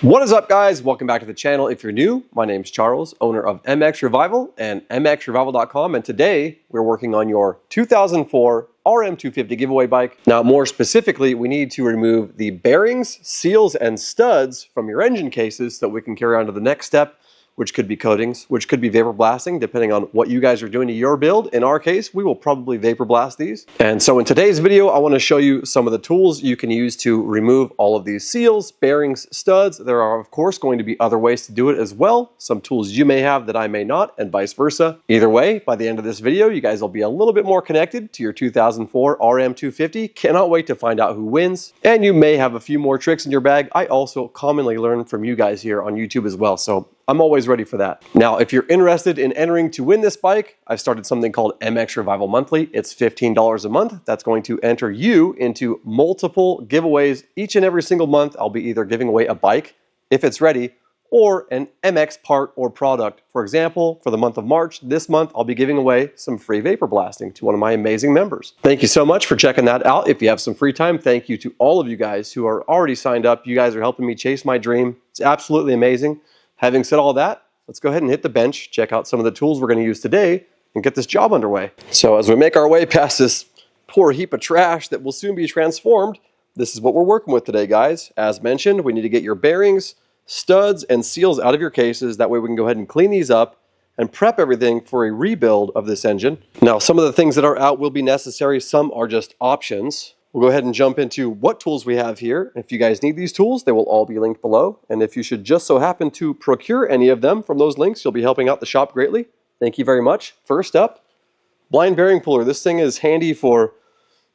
What is up, guys? Welcome back to the channel. If you're new, my name's Charles, owner of mXrevival and mXrevival.com, and today we're working on your 2004 RM250 giveaway bike. Now, more specifically, we need to remove the bearings, seals, and studs from your engine cases so that we can carry on to the next step, which could be coatings, which could be vapor blasting, depending on what you guys are doing to your build. In our case, we will probably vapor blast these. And so in today's video, I want to show you some of the tools you can use to remove all of these seals, bearings, studs. There are, of course, going to be other ways to do it as well. Some tools you may have that I may not, and vice versa. Either way, by the end of this video, you guys will be a little bit more connected to your 2004 RM250. Cannot wait to find out who wins. And you may have a few more tricks in your bag. I also commonly learn from you guys here on YouTube as well. So I'm always ready for that. Now, if you're interested in entering to win this bike, I've started something called mXrevival Monthly. It's $15 a month. That's going to enter you into multiple giveaways. Each and every single month, I'll be either giving away a bike, if it's ready, or an MX part or product. For example, for the month of March, this month, I'll be giving away some free vapor blasting to one of my amazing members. Thank you so much for checking that out. If you have some free time, thank you to all of you guys who are already signed up. You guys are helping me chase my dream. It's absolutely amazing. Having said all that, let's go ahead and hit the bench, check out some of the tools we're going to use today, and get this job underway. So as we make our way past this poor heap of trash that will soon be transformed, this is what we're working with today, guys. As mentioned, we need to get your bearings, studs, and seals out of your cases. That way we can go ahead and clean these up and prep everything for a rebuild of this engine. Now, some of the things that are out will be necessary. Some are just options. We'll go ahead and jump into what tools we have here. If you guys need these tools, they will all be linked below. And if you should just so happen to procure any of them from those links, you'll be helping out the shop greatly. Thank you very much. First up, blind bearing puller. This thing is handy for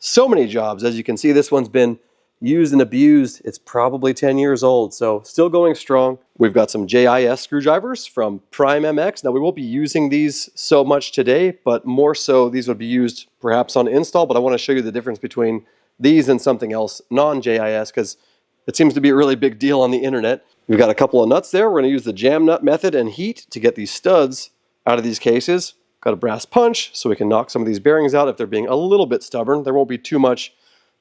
so many jobs. As you can see, this one's been used and abused. It's probably 10 years old, so still going strong. We've got some JIS screwdrivers from Prime MX. Now, we won't be using these so much today, but more so these would be used perhaps on install, but I want to show you the difference between these and something else, non-JIS, because it seems to be a really big deal on the internet. We've got a couple of nuts there. We're going to use the jam nut method and heat to get these studs out of these cases. Got a brass punch so we can knock some of these bearings out if they're being a little bit stubborn. There won't be too much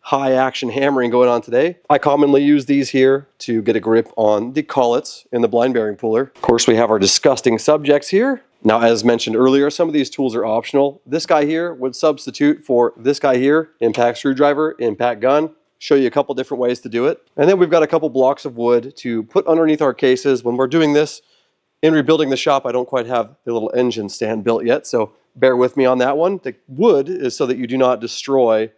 high action hammering going on today. I commonly use these here to get a grip on the collets in the blind bearing puller. Of course, we have our disgusting subjects here. Now, as mentioned earlier, some of these tools are optional. This guy here would substitute for this guy here, impact screwdriver, impact gun. Show you a couple different ways to do it. And then we've got a couple blocks of wood to put underneath our cases. When we're doing this, in rebuilding the shop, I don't quite have the little engine stand built yet, so bear with me on that one. The wood is so that you do not destroy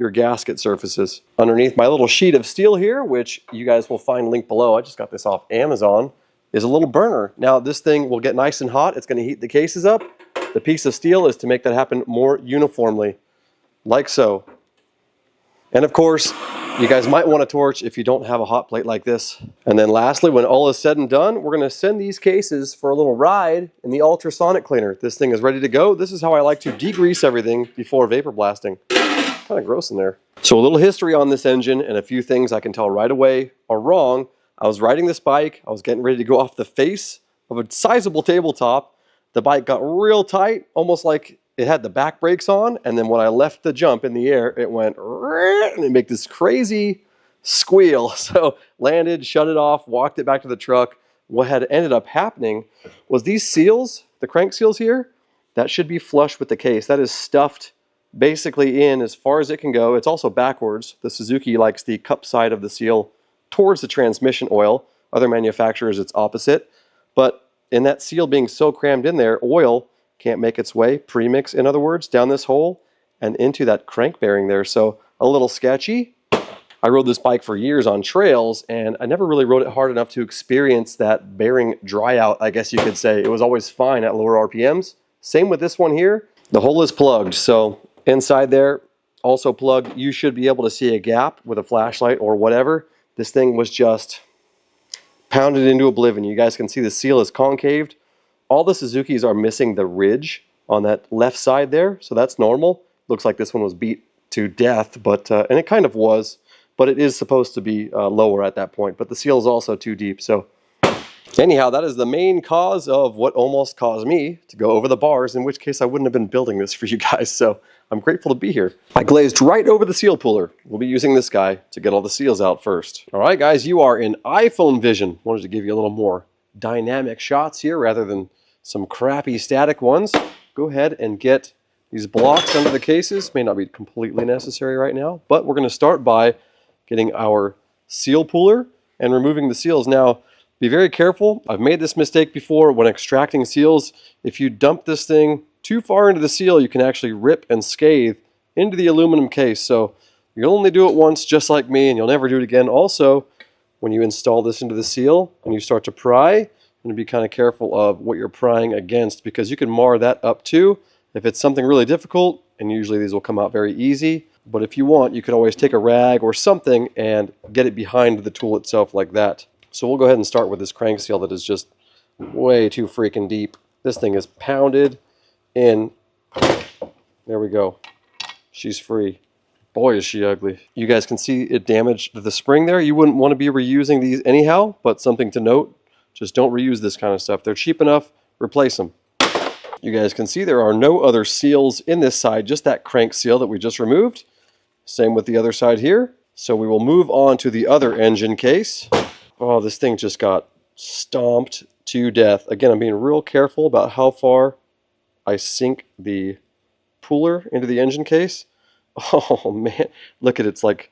your gasket surfaces. Underneath my little sheet of steel here, which you guys will find linked below, I just got this off Amazon, is a little burner. Now, this thing will get nice and hot. It's going to heat the cases up. The piece of steel is to make that happen more uniformly, like so. And of course, you guys might want a torch if you don't have a hot plate like this. And then lastly, when all is said and done, we're going to send these cases for a little ride in the ultrasonic cleaner. This thing is ready to go. This is how I like to degrease everything before vapor blasting. Kind of gross in there. So a little history on this engine and a few things I can tell right away are wrong. I was riding this bike. I was getting ready to go off the face of a sizable tabletop. The bike got real tight, almost like it had the back brakes on. And then when I left the jump in the air, it went and it made this crazy squeal. So landed, shut it off, walked it back to the truck. What had ended up happening was these seals, the crank seals here, that should be flush with the case. That is stuffed basically in as far as it can go. It's also backwards. The Suzuki likes the cup side of the seal towards the transmission oil. Other manufacturers, it's opposite. But in that seal being so crammed in there, oil can't make its way, premix in other words, down this hole and into that crank bearing there. So a little sketchy. I rode this bike for years on trails and I never really rode it hard enough to experience that bearing dry out, I guess you could say. It was always fine at lower RPMs. Same with this one here. The hole is plugged, so inside there, also plugged. You should be able to see a gap with a flashlight or whatever. This thing was just pounded into oblivion. You guys can see the seal is concaved. All the Suzukis are missing the ridge on that left side there, so that's normal. Looks like this one was beat to death, but and it kind of was, but it is supposed to be lower at that point. But the seal is also too deep, so Anyhow, that is the main cause of what almost caused me to go over the bars, in which case I wouldn't have been building this for you guys, so I'm grateful to be here. I glazed right over the seal puller. We'll be using this guy to get all the seals out first. All right, guys, you are in iPhone vision. Wanted to give you a little more dynamic shots here rather than some crappy static ones. Go ahead and get these blocks under the cases. May not be completely necessary right now, but we're going to start by getting our seal puller and removing the seals. Now, be very careful. I've made this mistake before when extracting seals. If you dump this thing too far into the seal, you can actually rip and scathe into the aluminum case. So you'll only do it once, just like me, and you'll never do it again. Also, when you install this into the seal and you start to pry, you want to be kind of careful of what you're prying against, because you can mar that up too. If it's something really difficult, and usually these will come out very easy, but if you want, you can always take a rag or something and get it behind the tool itself like that. So we'll go ahead and start with this crank seal that is just way too freaking deep. This thing is pounded in. There we go. She's free. Boy, is she ugly. You guys can see it damaged the spring there. You wouldn't want to be reusing these anyhow, but something to note, just don't reuse this kind of stuff. They're cheap enough, replace them. You guys can see there are no other seals in this side, just that crank seal that we just removed. Same with the other side here. So we will move on to the other engine case. Oh, this thing just got stomped to death. Again, I'm being real careful about how far I sink the puller into the engine case. Oh man, look at it, it's like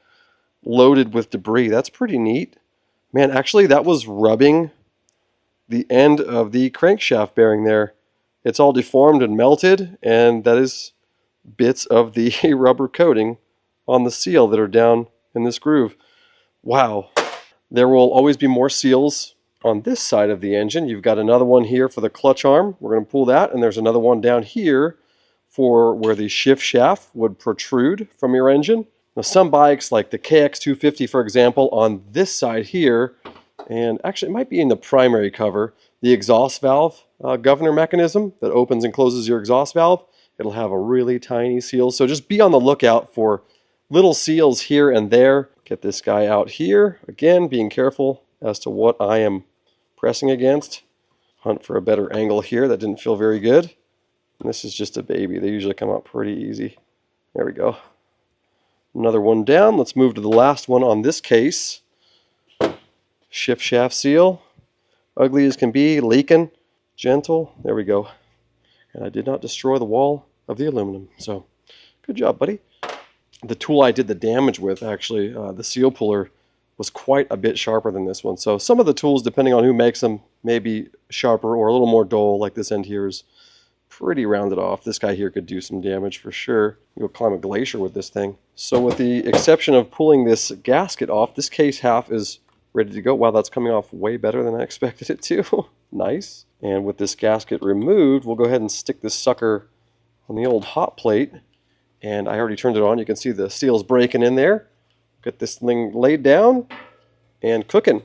loaded with debris. That's pretty neat. Man, actually that was rubbing the end of the crankshaft bearing there. It's all deformed and melted, and that is bits of the rubber coating on the seal that are down in this groove. Wow. There will always be more seals on this side of the engine. You've got another one here for the clutch arm. We're going to pull that, and there's another one down here for where the shift shaft would protrude from your engine. Now some bikes like the KX250, for example, on this side here, and actually it might be in the primary cover, the exhaust valve governor mechanism that opens and closes your exhaust valve, it'll have a really tiny seal. So just be on the lookout for little seals here and there. Get this guy out here. Again, being careful as to what I am pressing against. Hunt for a better angle here. That didn't feel very good. And this is just a baby. They usually come out pretty easy. There we go. Another one down. Let's move to the last one on this case. Shift shaft seal. Ugly as can be, leaking, gentle. There we go. And I did not destroy the wall of the aluminum. So, good job, buddy. The tool I did the damage with, actually, the seal puller, was quite a bit sharper than this one. So some of the tools, depending on who makes them, may be sharper or a little more dull, like this end here is pretty rounded off. This guy here could do some damage for sure. You'll climb a glacier with this thing. So with the exception of pulling this gasket off, this case half is ready to go. Wow, that's coming off way better than I expected it to. Nice. And with this gasket removed, we'll go ahead and stick this sucker on the old hot plate. And I already turned it on. You can see the seals breaking in there. Get this thing laid down and cooking.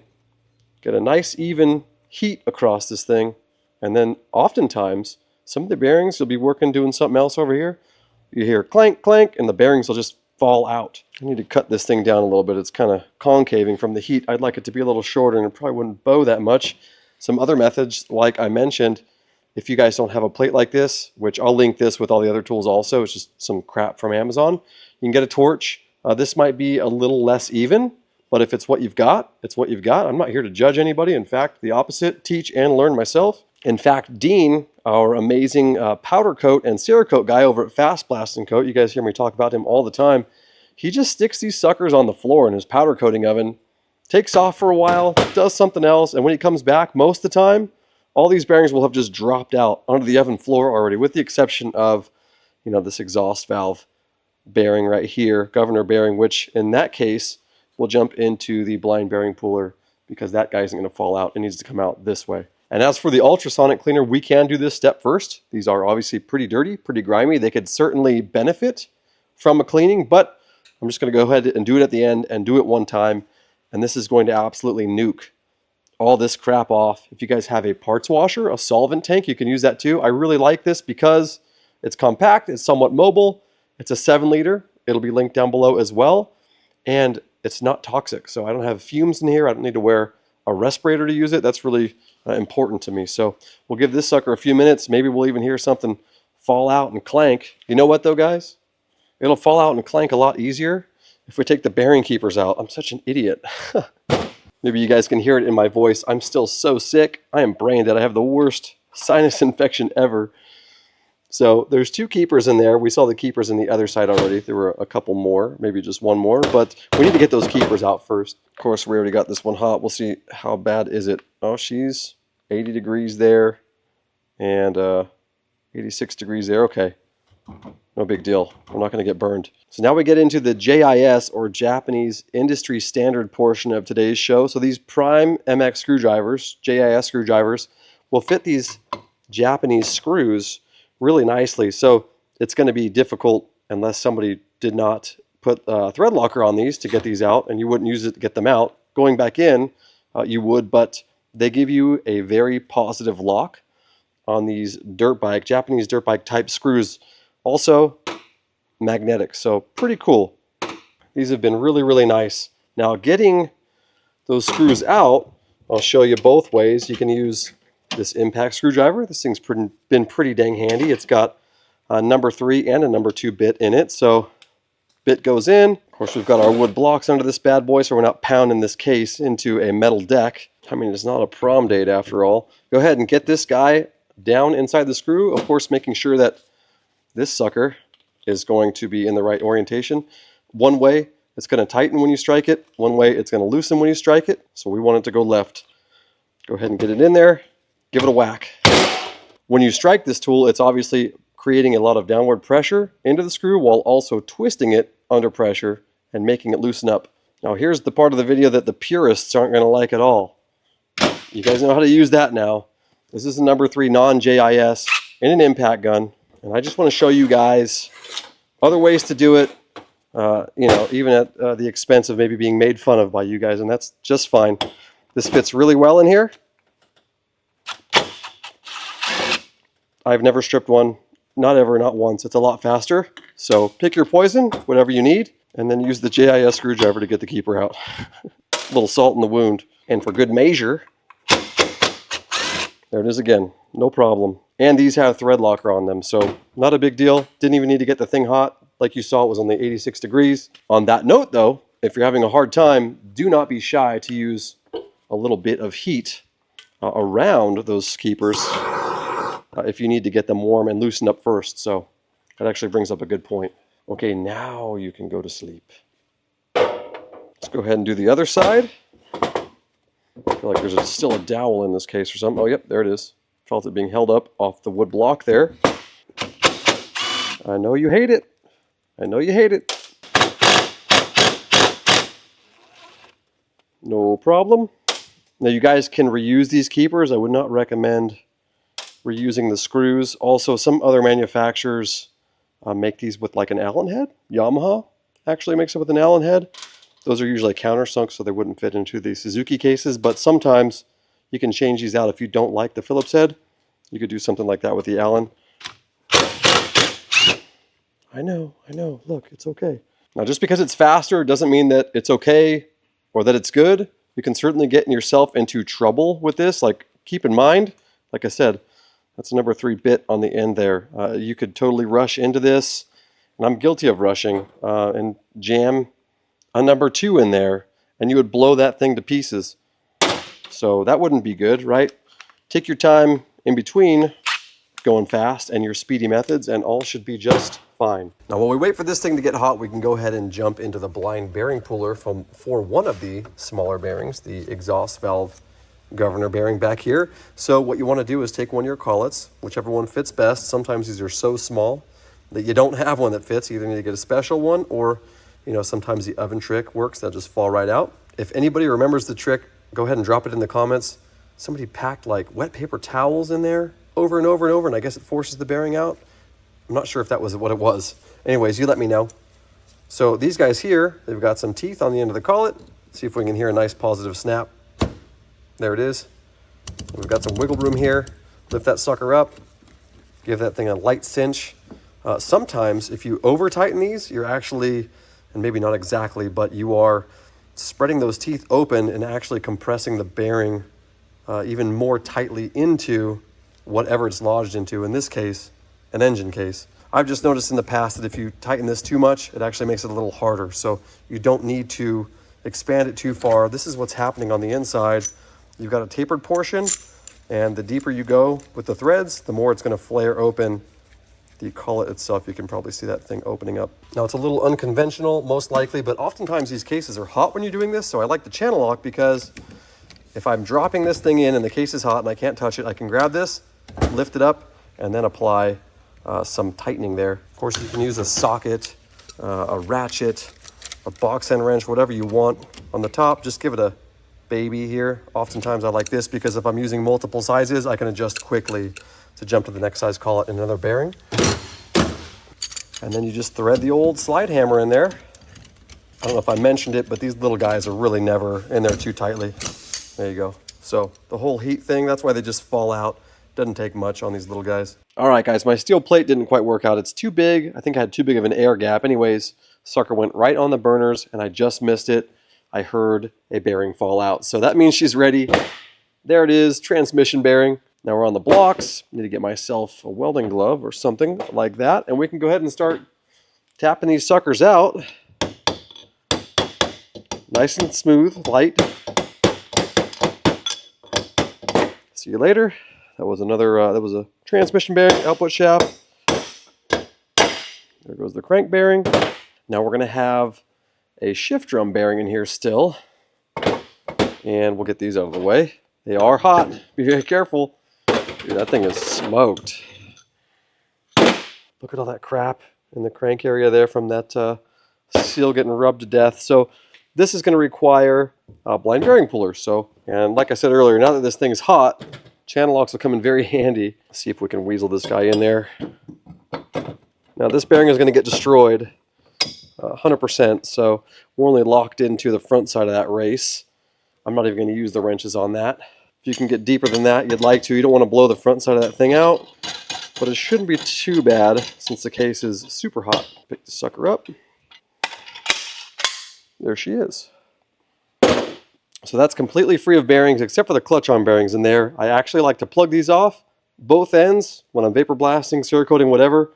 Get a nice even heat across this thing. And then oftentimes, some of the bearings, you'll be working doing something else over here. You hear clank, clank, and the bearings will just fall out. I need to cut this thing down a little bit. It's kind of concaving from the heat. I'd like it to be a little shorter, and it probably wouldn't bow that much. Some other methods, like I mentioned, if you guys don't have a plate like this, which I'll link this with all the other tools also, it's just some crap from Amazon, you can get a torch. This might be a little less even, but if it's what you've got, it's what you've got. I'm not here to judge anybody. In fact, the opposite, teach and learn myself. In fact, Dean, our amazing powder coat and Cerakote guy over at Fast Blast and Coat, you guys hear me talk about him all the time, he just sticks these suckers on the floor in his powder coating oven, takes off for a while, does something else, and when he comes back, most of the time, all these bearings will have just dropped out onto the oven floor already, with the exception of, you know, this exhaust valve bearing right here, governor bearing, which in that case will jump into the blind bearing puller because that guy isn't going to fall out. It needs to come out this way. And as for the ultrasonic cleaner, we can do this step first. These are obviously pretty dirty, pretty grimy. They could certainly benefit from a cleaning, but I'm just going to go ahead and do it at the end and do it one time. And this is going to absolutely nuke all this crap off. If you guys have a parts washer, a solvent tank, you can use that too. I really like this because it's compact, it's somewhat mobile. It's a 7-liter. It'll be linked down below as well. And it's not toxic. So I don't have fumes in here. I don't need to wear a respirator to use it. That's really important to me. So we'll give this sucker a few minutes. Maybe we'll even hear something fall out and clank. You know what though, guys? It'll fall out and clank a lot easier if we take the bearing keepers out. I'm such an idiot. Maybe you guys can hear it in my voice. I'm still so sick. I am brain dead. I have the worst sinus infection ever. So there's 2 keepers in there. We saw the keepers in the other side already. There were a couple more, maybe just one more, but we need to get those keepers out first. Of course, we already got this one hot. We'll see how bad is it. Oh, she's 80 degrees there and 86 degrees there. Okay, no big deal. We're not going to get burned. So now we get into the JIS, or Japanese Industry Standard, portion of today's show. So these prime MX screwdrivers, JIS screwdrivers, will fit these Japanese screws really nicely. So it's going to be difficult unless somebody did not put a thread locker on these to get these out, and you wouldn't use it to get them out. Going back in, you would, but they give you a very positive lock on these Japanese dirt bike type screws. Also magnetic, so pretty cool. These have been really, really nice. Now getting those screws out, I'll show you both ways. You can use this impact screwdriver. This thing's been pretty dang handy. It's got a number 3 and a number 2 bit in it. So bit goes in. Of course, we've got our wood blocks under this bad boy, so we're not pounding this case into a metal deck. I mean, it's not a prom date after all. Go ahead and get this guy down inside the screw. Of course, making sure that this sucker is going to be in the right orientation. One way, it's going to tighten when you strike it. One way, it's going to loosen when you strike it. So we want it to go left. Go ahead and get it in there. Give it a whack. When you strike this tool, it's obviously creating a lot of downward pressure into the screw while also twisting it under pressure and making it loosen up. Now here's the part of the video that the purists aren't going to like at all. You guys know how to use that now. This is a number 3 non-JIS in an impact gun, and I just want to show you guys other ways to do it, you know, even at the expense of maybe being made fun of by you guys, and that's just fine. This fits really well in here. I've never stripped one, not ever, not once. It's a lot faster. So pick your poison, whatever you need, and then use the JIS screwdriver to get the keeper out. A little salt in the wound. And for good measure, there it is again, no problem. And these have thread locker on them, so not a big deal. Didn't even need to get the thing hot. Like you saw, it was only 86 degrees. On that note though, if you're having a hard time, do not be shy to use a little bit of heat around those keepers if you need to get them warm and loosen up first. So that actually brings up a good point. Okay, now you can go to sleep. Let's go ahead and do the other side. I feel like there's still a dowel in this case or something. Oh, yep, there it is. Felt it being held up off the wood block there. I know you hate it. I know you hate it. No problem. Now you guys can reuse these keepers. I would not recommend reusing the screws. Also, some other manufacturers make these with like an Allen head. Yamaha actually makes it with an Allen head. Those are usually countersunk, so they wouldn't fit into the Suzuki cases, but sometimes you can change these out. If you don't like the Phillips head, you could do something like that with the Allen. I know, look, it's okay. Now, just because it's faster doesn't mean that it's okay or that it's good. You can certainly get yourself into trouble with this. Like, keep in mind, like I said, that's a number 3 bit on the end there. You could totally rush into this, and I'm guilty of rushing, and jam a number 2 in there, and you would blow that thing to pieces. So that wouldn't be good, right? Take your time in between going fast and your speedy methods, and all should be just fine. Now, while we wait for this thing to get hot, we can go ahead and jump into the blind bearing puller for one of the smaller bearings, the exhaust valve governor bearing back here. So what you want to do is take one of your collets, whichever one fits best. Sometimes these are so small that you don't have one that fits. You either need to get a special one, or you know, sometimes the oven trick works. They'll just fall right out. If anybody remembers the trick, go ahead and drop it in the comments. Somebody packed like wet paper towels in there over and over and over, and I guess it forces the bearing out. I'm not sure if that was what it was. Anyways, you let me know. So these guys here, they've got some teeth on the end of the collet. See if we can hear a nice positive snap. There it is. We've got some wiggle room here. Lift that sucker up. Give that thing a light cinch. Sometimes if you over tighten these, you're actually, and maybe not exactly, but you are spreading those teeth open and actually compressing the bearing even more tightly into whatever it's lodged into, in this case, an engine case. I've just noticed in the past that if you tighten this too much, it actually makes it a little harder. So you don't need to expand it too far. This is what's happening on the inside. You've got a tapered portion, and the deeper you go with the threads, the more it's going to flare open. The collet itself, you can probably see that thing opening up. Now it's a little unconventional, most likely, but oftentimes these cases are hot when you're doing this. So I like the channel lock because if I'm dropping this thing in and the case is hot and I can't touch it, I can grab this, lift it up, and then apply some tightening there. Of course, you can use a socket, a ratchet, a box end wrench, whatever you want. On the top, just give it a baby here. Oftentimes I like this because if I'm using multiple sizes, I can adjust quickly to jump to the next size collet and another bearing. And then you just thread the old slide hammer in there. I don't know if I mentioned it, but these little guys are really never in there too tightly. There you go. So the whole heat thing, that's why they just fall out. Doesn't take much on these little guys. All right, guys, my steel plate didn't quite work out. It's too big. I think I had too big of an air gap. Anyways, sucker went right on the burners and I just missed it. I heard a bearing fall out. So that means she's ready. There it is, transmission bearing. Now we're on the blocks. I need to get myself a welding glove or something like that, and we can go ahead and start tapping these suckers out. Nice and smooth, light. See you later. That was that was a transmission bearing, output shaft. There goes the crank bearing. Now we're gonna have a shift drum bearing in here still, and we'll get these out of the way. They are hot, be very careful. Dude, that thing is smoked. Look at all that crap in the crank area there from that seal getting rubbed to death. So this is going to require blind bearing pullers. And like I said earlier, now that this thing is hot, channel locks will come in very handy. Let's see if we can weasel this guy in there. Now this bearing is going to get destroyed 100%, so we're only locked into the front side of that race. I'm not even going to use the wrenches on that. If you can get deeper than that, you'd like to. You don't want to blow the front side of that thing out, but it shouldn't be too bad since the case is super hot. Pick the sucker up. There she is. So that's completely free of bearings except for the clutch arm bearings in there. I actually like to plug these off, both ends, when I'm vapor blasting, cerakoting, whatever.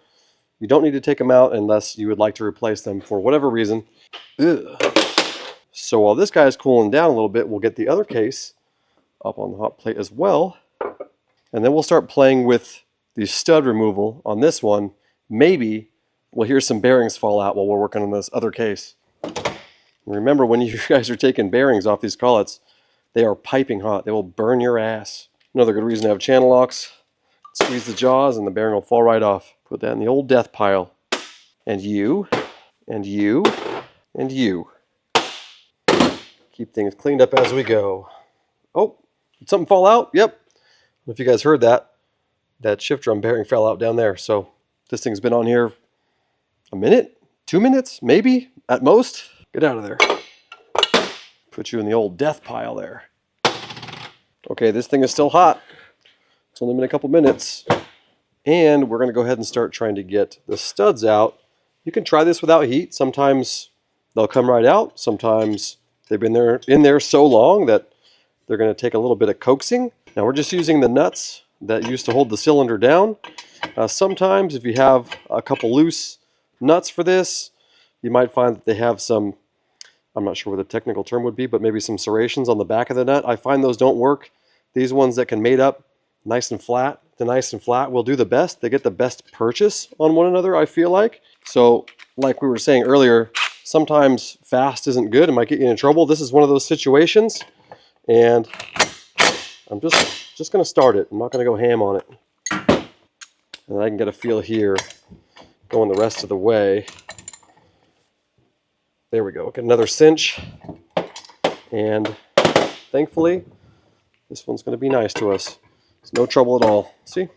You don't need to take them out unless you would like to replace them for whatever reason. Ugh. So while this guy is cooling down a little bit, we'll get the other case up on the hot plate as well. And then we'll start playing with the stud removal on this one. Maybe we'll hear some bearings fall out while we're working on this other case. Remember, when you guys are taking bearings off these collets, they are piping hot. They will burn your ass. Another good reason to have channel locks. Squeeze the jaws and the bearing will fall right off. Put that in the old death pile. And you, and you, and you. Keep things cleaned up as we go. Oh, did something fall out? Yep. I don't know if you guys heard that. That shift drum bearing fell out down there. So this thing's been on here a minute, 2 minutes, maybe at most. Get out of there. Put you in the old death pile there. Okay, this thing is still hot. It's only been a couple minutes. And we're going to go ahead and start trying to get the studs out. You can try this without heat. Sometimes they'll come right out. Sometimes they've been in there so long that they're going to take a little bit of coaxing. Now we're just using the nuts that used to hold the cylinder down. Sometimes if you have a couple loose nuts for this, you might find that they have some, I'm not sure what the technical term would be, but maybe some serrations on the back of the nut. I find those don't work. These ones that can mate up nice and flat, the nice and flat will do the best. They get the best purchase on one another, I feel like. So like we were saying earlier, sometimes fast isn't good. It might get you in trouble. This is one of those situations. And I'm just going to start it. I'm not going to go ham on it. And I can get a feel here going the rest of the way. There we go. Get another cinch. And thankfully, this one's going to be nice to us. It's no trouble at all. See?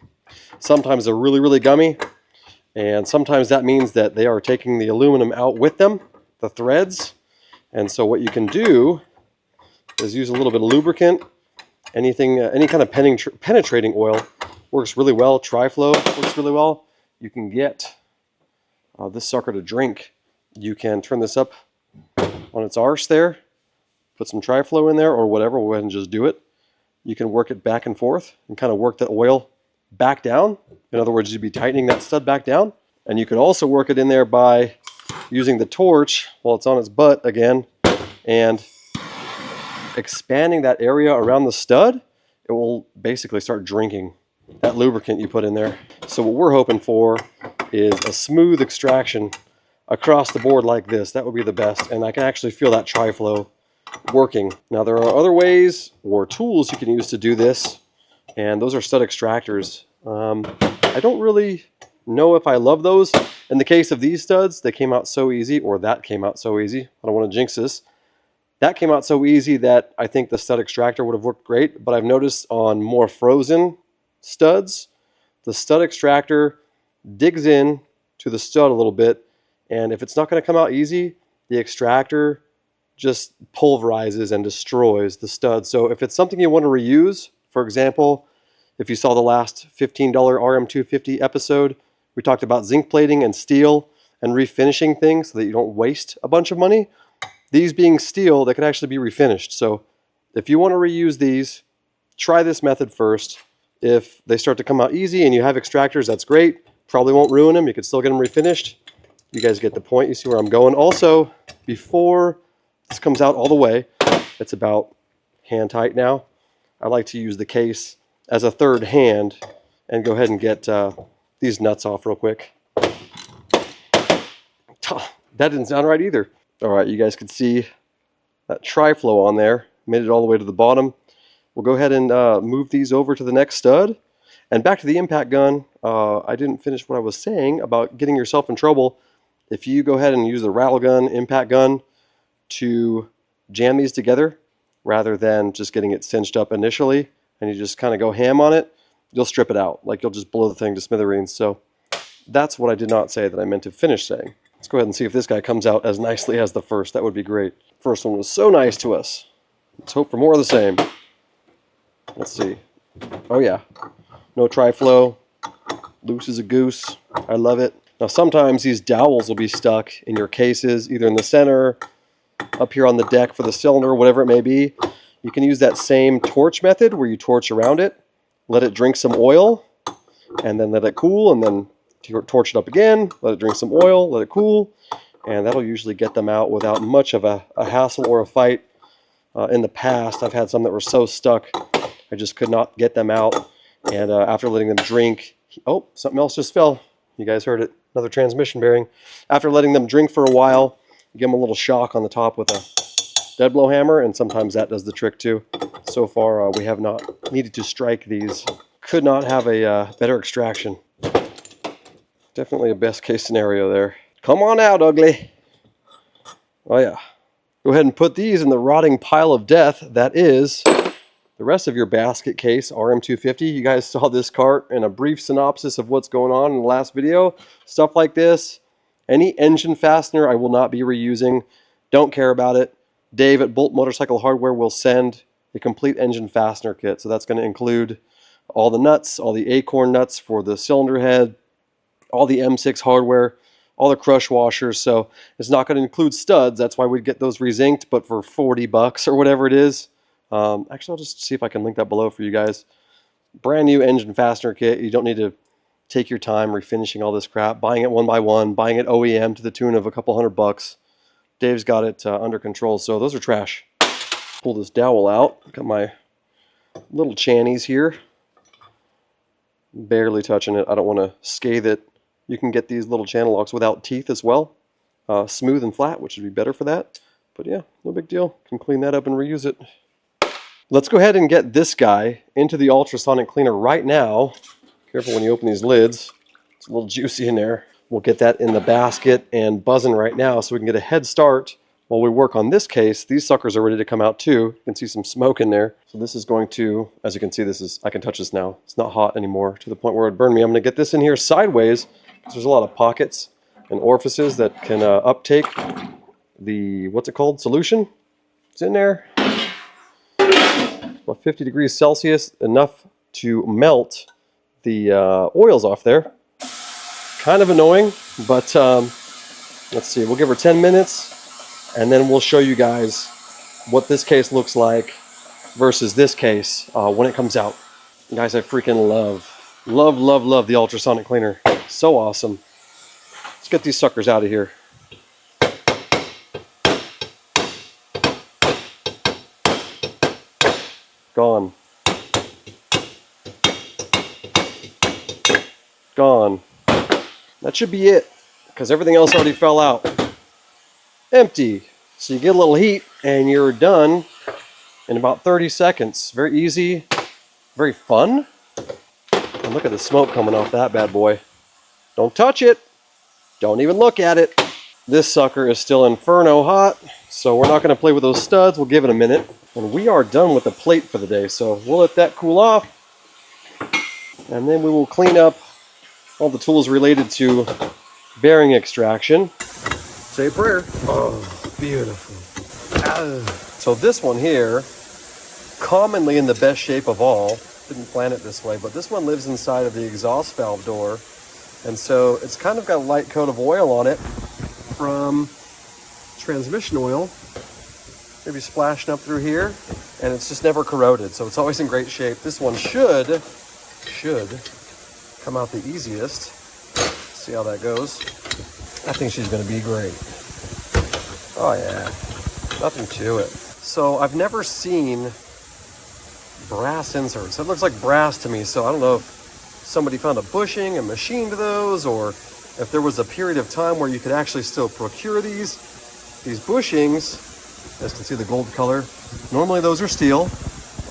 Sometimes they're really, really gummy. And sometimes that means that they are taking the aluminum out with them, the threads. And so what you can do is use a little bit of lubricant. Anything, any kind of penetrating oil works really well. Tri-Flow works really well. You can get this sucker to drink. You can turn this up on its arse there, put some tri-flow in there or whatever. We'll go ahead and just do it. You can work it back and forth and kind of work that oil back down. In other words, you'd be tightening that stud back down. And you could also work it in there by using the torch while it's on its butt again and expanding that area around the stud. It will basically start drinking that lubricant you put in there. So what we're hoping for is a smooth extraction across the board like this. That would be the best. And I can actually feel that tri-flow working. Now there are other ways or tools you can use to do this, and those are stud extractors. I don't really know if I love those. In the case of these studs, they came out so easy, or that came out so easy. I don't want to jinx this. That came out so easy that I think the stud extractor would have worked great, but I've noticed on more frozen studs, the stud extractor digs in to the stud a little bit, and if it's not going to come out easy, the extractor just pulverizes and destroys the stud. So if it's something you want to reuse, for example, if you saw the last $15 RM250 episode, we talked about zinc plating and steel and refinishing things so that you don't waste a bunch of money. These being steel, they can actually be refinished. So if you want to reuse these, try this method first. If they start to come out easy and you have extractors, that's great. Probably won't ruin them. You can still get them refinished. You guys get the point. You see where I'm going. Also, before this comes out all the way, it's about hand tight now. I like to use the case as a third hand and go ahead and get these nuts off real quick. That didn't sound right either. All right, you guys can see that tri-flow on there. Made it all the way to the bottom. We'll go ahead and move these over to the next stud. And back to the impact gun. I didn't finish what I was saying about getting yourself in trouble. If you go ahead and use the rattle gun, impact gun to jam these together, rather than just getting it cinched up initially, and you just kind of go ham on it, you'll strip it out. Like you'll just blow the thing to smithereens. So that's what I did not say that I meant to finish saying. Let's go ahead and see if this guy comes out as nicely as the first. That would be great. First one was so nice to us. Let's hope for more of the same. Let's see. Oh yeah. No tri-flow. Loose as a goose. I love it. Now sometimes these dowels will be stuck in your cases, either in the center, up here on the deck for the cylinder, whatever it may be. You can use that same torch method where you torch around it, let it drink some oil, and then let it cool, and then torch it up again, let it drink some oil, let it cool, and that'll usually get them out without much of a hassle or a fight. In the past, I've had some that were so stuck, I just could not get them out, and after letting them drink, oh, something else just fell. You guys heard it, another transmission bearing. After letting them drink for a while, you give them a little shock on the top with a dead blow hammer, and sometimes that does the trick too. So far, we have not needed to strike these. Could not have a better extraction. Definitely a best case scenario there. Come on out, ugly. Oh yeah. Go ahead and put these in the rotting pile of death that is the rest of your basket case, RM250. You guys saw this cart and a brief synopsis of what's going on in the last video. Stuff like this. Any engine fastener I will not be reusing. Don't care about it. Dave at Bolt Motorcycle Hardware will send a complete engine fastener kit. So that's going to include all the nuts, all the acorn nuts for the cylinder head, all the M6 hardware, all the crush washers. So it's not going to include studs. That's why we'd get those rezinked, but for 40 bucks or whatever it is. Actually, I'll just see if I can link that below for you guys. Brand new engine fastener kit. You don't need to take your time refinishing all this crap, buying it one by one, buying it OEM to the tune of a couple $100. Dave's got it under control, so those are trash. Pull this dowel out. Got my little channies here. Barely touching it. I don't want to scathe it. You can get these little channel locks without teeth as well. Smooth and flat, which would be better for that. But yeah, no big deal. Can clean that up and reuse it. Let's go ahead and get this guy into the ultrasonic cleaner right now. Careful when you open these lids. It's a little juicy in there. We'll get that in the basket and buzzing right now so we can get a head start while we work on this case. These suckers are ready to come out too. You can see some smoke in there. So this is going to, as you can see, I can touch this now. It's not hot anymore to the point where it would burn me. I'm going to get this in here sideways because there's a lot of pockets and orifices that can uptake the, what's it called, solution. It's in there. About 50 degrees Celsius, enough to melt the oils off there. Kind of annoying, but let's see, we'll give her 10 minutes and then we'll show you guys what this case looks like versus this case when it comes out. Guys, I freaking love the ultrasonic cleaner. So awesome. Let's get these suckers out of here. Gone. Gone. That should be it, because everything else already fell out. Empty. So you get a little heat and you're done in about 30 seconds. Very easy, very fun. And look at the smoke coming off that bad boy. Don't touch it. Don't even look at it. This sucker is still inferno hot, so we're not going to play with those studs. We'll give it a minute. And we are done with the plate for the day, so we'll let that cool off. And then we will clean up all the tools related to bearing extraction. Say a prayer. Oh, beautiful. So this one here, commonly in the best shape of all, didn't plan it this way, but this one lives inside of the exhaust valve door. And so it's kind of got a light coat of oil on it from transmission oil, maybe splashing up through here, and it's just never corroded. So it's always in great shape. This one should come out the easiest. See how that goes. I think she's going to be great. Oh yeah, nothing to it. So I've never seen brass inserts. It looks like brass to me, so I don't know if somebody found a bushing and machined those, or if there was a period of time where you could actually still procure these bushings. As you can see, the gold color. Normally those are steel.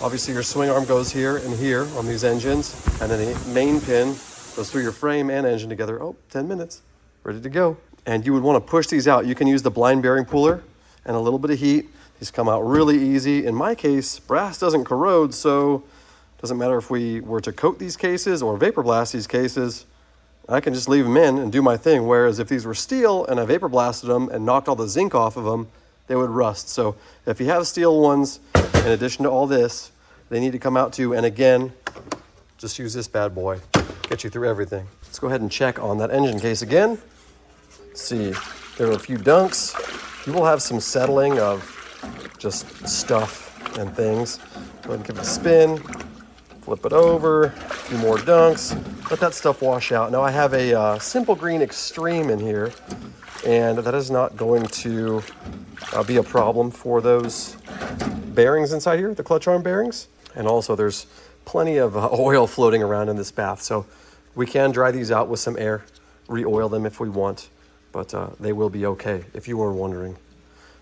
Obviously your swing arm goes here and here on these engines, and then the main pin goes through your frame and engine together. Oh, 10 minutes, ready to go. And you would want to push these out. You can use the blind bearing puller and a little bit of heat. These come out really easy. In my case, brass doesn't corrode, so it doesn't matter if we were to coat these cases or vapor blast these cases. I can just leave them in and do my thing. Whereas if these were steel and I vapor blasted them and knocked all the zinc off of them, they would rust. So if you have steel ones, in addition to all this, they need to come out too. And again, just use this bad boy. Get you through everything. Let's go ahead and check on that engine case again. Let's see, there are a few dunks. You will have some settling of just stuff and things. Go ahead and give it a spin. Flip it over, a few more dunks. Let that stuff wash out. Now I have a simple green extreme in here, and that is not going to be a problem for those bearings inside here, the clutch arm bearings. And also there's plenty of oil floating around in this bath, so we can dry these out with some air, re-oil them if we want, but they will be okay, if you were wondering.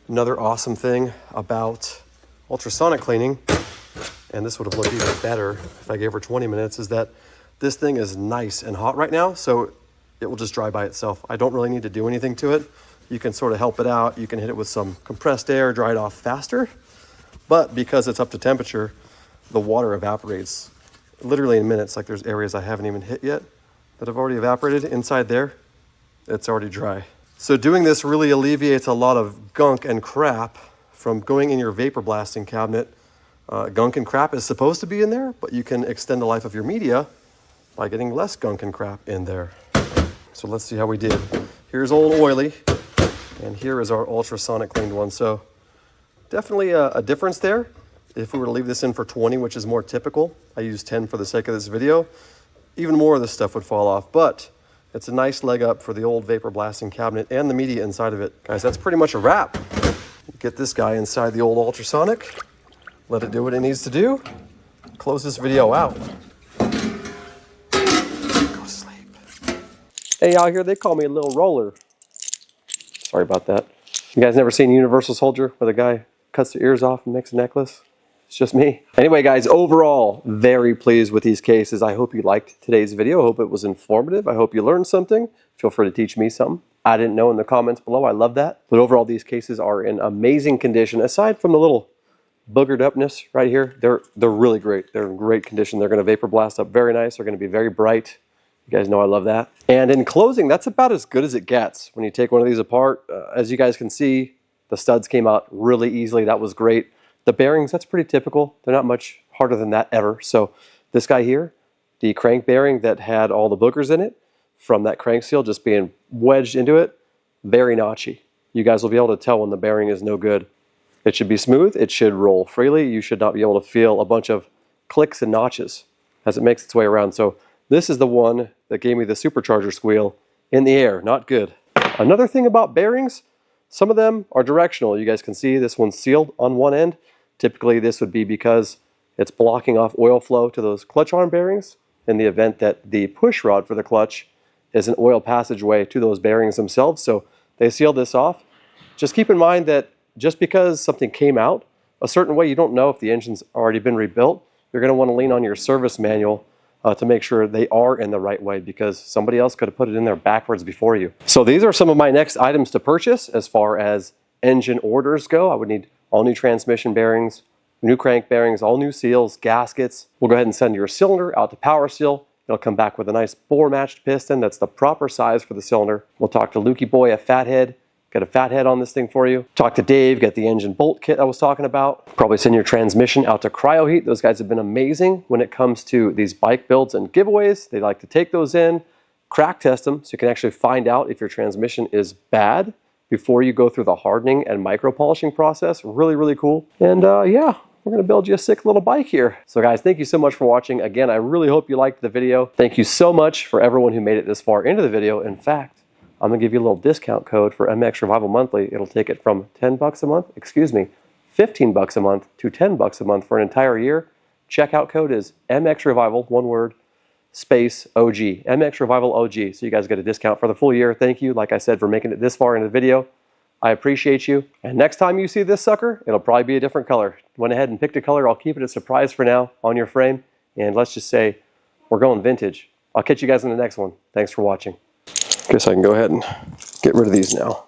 Another awesome thing about ultrasonic cleaning, and this would have looked even better if I gave her 20 minutes, is that this thing is nice and hot right now, so it will just dry by itself. I don't really need to do anything to it. You can sort of help it out. You can hit it with some compressed air, dry it off faster, but because it's up to temperature, the water evaporates literally in minutes. Like there's areas I haven't even hit yet that have already evaporated. Inside there, it's already dry. So doing this really alleviates a lot of gunk and crap from going in your vapor blasting cabinet. Gunk and crap is supposed to be in there, but you can extend the life of your media by getting less gunk and crap in there. So let's see how we did. Here's old oily, and here is our ultrasonic cleaned one. So definitely a difference there. If we were to leave this in for 20, which is more typical, I use 10 for the sake of this video, even more of this stuff would fall off, but it's a nice leg up for the old vapor blasting cabinet and the media inside of it. Guys, that's pretty much a wrap. Get this guy inside the old ultrasonic, let it do what it needs to do, close this video out. Go to sleep. Hey, out here they call me a little roller. Sorry about that. You guys never seen Universal Soldier where the guy cuts their ears off and makes a necklace? It's just me. Anyway, guys, overall, very pleased with these cases. I hope you liked today's video. I hope it was informative. I hope you learned something. Feel free to teach me something I didn't know in the comments below. I love that. But overall, these cases are in amazing condition. Aside from the little boogered upness right here, they're really great. They're in great condition. They're going to vapor blast up very nice. They're going to be very bright. You guys know I love that. And in closing, that's about as good as it gets. When you take one of these apart, as you guys can see, the studs came out really easily. That was great. The bearings, that's pretty typical. They're not much harder than that ever. So this guy here, the crank bearing that had all the boogers in it from that crank seal just being wedged into it, very notchy. You guys will be able to tell when the bearing is no good. It should be smooth. It should roll freely. You should not be able to feel a bunch of clicks and notches as it makes its way around. So this is the one that gave me the supercharger squeal in the air. Not good. Another thing about bearings, some of them are directional. You guys can see this one's sealed on one end. Typically this would be because it's blocking off oil flow to those clutch arm bearings in the event that the push rod for the clutch is an oil passageway to those bearings themselves. So they seal this off. Just keep in mind that just because something came out a certain way, you don't know if the engine's already been rebuilt. You're going to want to lean on your service manual to make sure they are in the right way, because somebody else could have put it in there backwards before you. So these are some of my next items to purchase as far as engine orders go. I would need all new transmission bearings, new crank bearings, all new seals, gaskets. We'll go ahead and send your cylinder out to Power Seal. It'll come back with a nice bore matched piston that's the proper size for the cylinder. We'll talk to Lukey Boy at Fathead, get a fathead on this thing for you. Talk to Dave, get the engine bolt kit I was talking about. Probably send your transmission out to Cryoheat. Those guys have been amazing when it comes to these bike builds and giveaways. They like to take those in, crack test them, so you can actually find out if your transmission is bad before you go through the hardening and micro polishing process. Really, really cool. And yeah, we're gonna build you a sick little bike here. So guys, thank you so much for watching. Again, I really hope you liked the video. Thank you so much for everyone who made it this far into the video. In fact, I'm gonna give you a little discount code for MX Revival Monthly. It'll take it from 10 bucks a month, 15 bucks a month to 10 bucks a month for an entire year. Checkout code is MX Revival, one word, space OG, MX Revival OG. So you guys get a discount for the full year. Thank you, like I said, for making it this far into the video. I appreciate you. And next time you see this sucker, it'll probably be a different color. Went ahead and picked a color. I'll keep it a surprise for now on your frame. And let's just say we're going vintage. I'll catch you guys in the next one. Thanks for watching. Guess I can go ahead and get rid of these now.